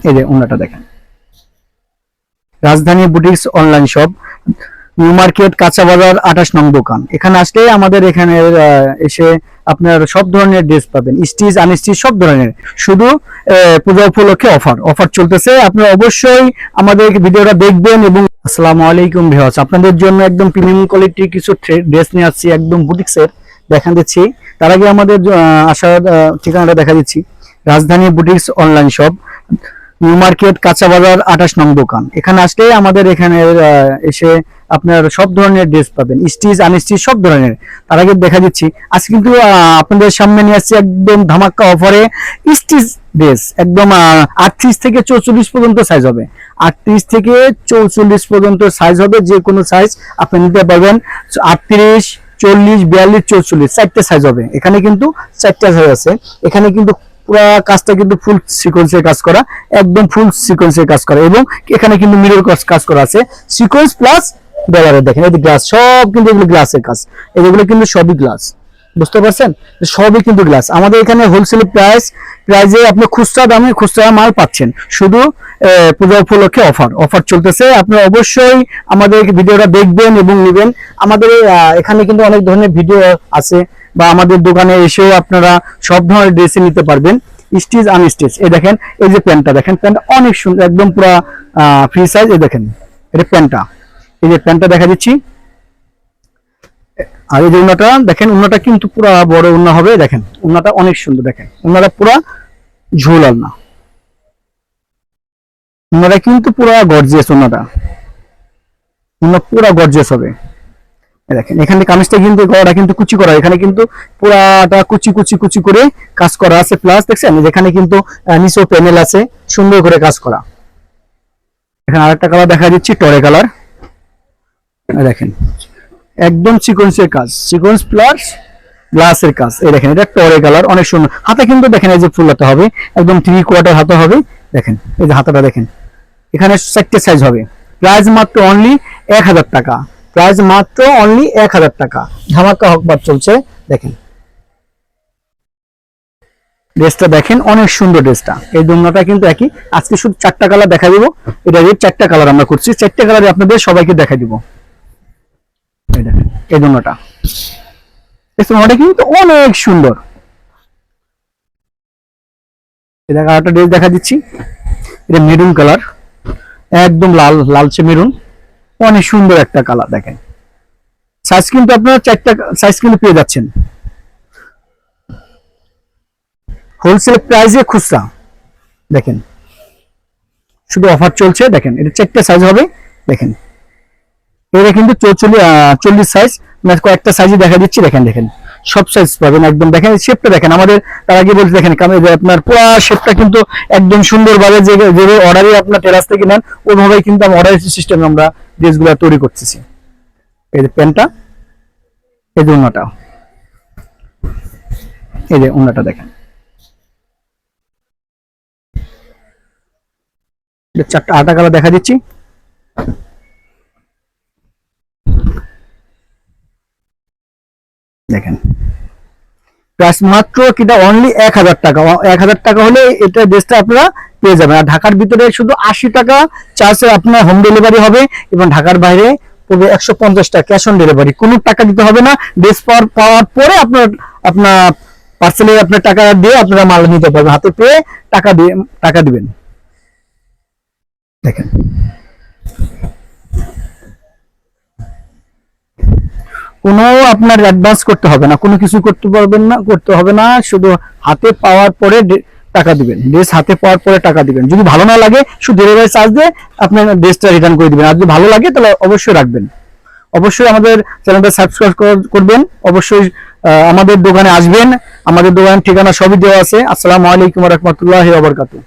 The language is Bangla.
এই যে ওনাটা দেখেন, রাজধানী boutiques online shop, new market, কাঁচা বাজার, 28 নং দোকান। এখানে আসলে আমাদের এখানে এসে আপনার সব ধরনের ড্রেস পাবেন, স্টিচ আনস্টিচ সব ধরনের। শুধু পূজা উপলক্ষে অফার চলতেছে, আপনারা অবশ্যই আমাদের ভিডিওটা দেখবেন। এবং আসসালামু আলাইকুম ভিউয়ার্স, আপনাদের জন্য একদম প্রিমিয়াম কোয়ালিটির কিছু ড্রেস নিয়ে আসছি, একদম বুটিক্সের দেখা দিচ্ছি। তার আগে আমাদের আসার ঠিকানাটা দেখা দিচ্ছি, রাজধানী boutiques online shop, new market, কাঁচা বাজার, 28 নং দোকান। এখানে আসলে আমাদের এখানে এসে আপনার সব ধরনের ড্রেস পাবেন, স্টিচ আনস্টিচ সব ধরনের। তার আগে দেখা দিচ্ছি, আজকে কিন্তু আপনাদের সামনে নিয়ে আসছি একদম ধামাকা অফারে স্টিচ ড্রেস, একদম 38 থেকে 44 পর্যন্ত সাইজ হবে। 38 থেকে 44 পর্যন্ত সাইজ হবে, যে কোনো সাইজ আপনি নিতে পারবেন। 38, 40, 42, 44 চারটে সাইজ হবে। এখানে কিন্তু চারটা সাইজ আছে। এখানে কিন্তু পুরো কাজটা কিন্তু ফুল সিকোয়েন্সের কাজ করা, একদম ফুল সিকোয়েন্সের কাজ করা। এবং এখানে কিন্তু মিরর কাজ করা আছে, সিকোয়েন্স প্লাস ডলারের। দেখেন এই গ্লাস, সব কিন্তু এগুলো গ্লাসের কাজ, এগুলো কিন্তু সবই গ্লাস, বুঝতে পারছেন? সবই কিন্তু গ্লাস। আমাদের এখানে হোলসেল প্রাইসে আপনি খুচরা দামে খুচরা মাল পাচ্ছেন। শুধু পূজা উপলক্ষে অফার চলতেছে, আপনারা অবশ্যই আমাদের ভিডিওটা দেখবেন এবং নেবেন। আমাদের এখানে কিন্তু অনেক ধরনের ভিডিও আছে, বা আমাদের দোকানে এসেও আপনারা সব ধরনের ড্রেস নিতে পারবেন, স্টিচ আনস্টিচ। এই দেখেন, এই যে প্যান্টটা দেখেন, প্যান্টটা অনেক সুন্দর, একদম পুরো ফ্রি সাইজ। এই দেখেন, এটা প্যান্টটা, এই যে প্যান্টটা দেখা দিচ্ছি। আর এই যে উন্নাটা দেখেন, উন্নাটা কিন্তু পুরো বড় উন্না হবে। দেখেন উন্নাটা অনেক সুন্দর, দেখেন উন্নাটা পুরো ঝোলাল না, উন্নাটা কিন্তু পুরো গর্জিয়াস। উন্না পুরো গর্জিয়াস হবে। দেখেন এখানে কামিজটা কিন্তু গলাটা কিন্তু কুচি করা, এখানে কিন্তু পুরাটা কুচি কুচি কুচি করে কাজ করা আছে। প্লাস দেখছেন যেখানে কিন্তু নিচেও প্যানেল আছে, সুন্দর করে কাজ করা। এখানে আরেকটা কালার দেখা দিচ্ছি, টরে কালার। দেখেন একদম সিকোয়েন্সের কাজ, সিকোয়েন্স প্লাস গ্লাসের কাজ। এই দেখেন, এটা টরে কালার, অনেক সুন্দর। হাতে কিন্তু দেখেন এই যে ফুল হাতা হবে, একদম 3/4 হাতা হবে। দেখেন এই যে হাতাটা দেখেন, এখানে 4টে সাইজ হবে। প্রাইস মাত্র অনলি 1000 টাকা, প্রাইস মাত্র অনলি 1000 টাকা। ধামাকা অফার চলছে। দেখেন ড্রেসটা দেখেন, অনেক সুন্দর ড্রেসটা। এই দোলনাটা কিন্তু একই। আজকে শুধু 4টা কালার দেখা দিব, এটা রেড 4টা কালার আমরা করছি, 4টে কালারে আপনাদের সবাইকে দেখা দিব। এই দেখেন এই দোলনাটা, এটা কিন্তু অনেক সুন্দর। এটা আরেকটা ড্রেস দেখা দিচ্ছি, এটা মেরুন কালার, একদম লালচে মেরুন, অনেক সুন্দর একটা কালার। দেখেন সাইজ কিন্তু আপনারা 4টা সাইজ কিন্তু পেয়ে যাচ্ছেন হোলসেল প্রাইসে খুচরা। দেখেন শুধু অফার চলছে। দেখেন এটা 4টে সাইজ হবে। দেখেন এটা কিন্তু 40 সাইজ, কয়েকটা সাইজই দেখা দিচ্ছি। দেখেন দেখেন সব সাইজ পাবেন একদম। দেখেন শেপটা দেখেন, আমাদের তার আগে বলতে দেখেন আপনার পুরো শেপটা কিন্তু একদম সুন্দরভাবে যে অর্ডারই আপনার টেরাস থেকে নেন, ওইভাবেই কিন্তু আমরা অর্ডার সিস্টেমে আমরা ড্রেসগুলো তৈরি করতেছি। এই যে প্যান্টটা, এই যে ওন্নাটা, এই যে ওন্নাটা দেখেন, 4টা 8টা কালার দেখা দিচ্ছি। দেখেন প্রাইস মাত্র কিটা অনলি 1000 টাকা। 1000 টাকা হলে এটা ড্রেসটা আপনারা পেয়ে যাবেন। আর ঢাকার ভিতরে শুধু 80 টাকা চার্জে আপনার হোম ডেলিভারি হবে, এবং ঢাকার বাইরে পড়বে 150 টাকা ক্যাশ অন ডেলিভারি। কোনো টাকা দিতে হবে না। ড্রেস পাওয়ার পরে আপনার পার্সেলে আপনার টাকা দিয়ে আপনারা মাল নিতে পারবেন, হাতে পেয়ে টাকা দিবেন। দেখেন কোনো আপনার অ্যাডভান্স করতে হবে না, কোনো কিছু করতে হবে না। শুধু হাতে পাওয়ার পরে টাকা দিবেন, ড্রেস হাতে পাওয়ার পরে টাকা দিবেন। যদি ভালো না লাগে শুধু ডেলিভারি চার্জ দিয়ে আপনার ড্রেসটা রিটার্ন করে দিবেন। আর যদি ভালো লাগে তাহলে অবশ্যই রাখবেন। অবশ্যই আমাদের চ্যানেলটা সাবস্ক্রাইব করবেন। অবশ্যই আমাদের দোকানে আসবেন, আমাদের দোকানের ঠিকানা সবই দেওয়া আছে। আসসালামু আলাইকুম ওয়া রাহমাতুল্লাহি ওয়া বারাকাতুহু।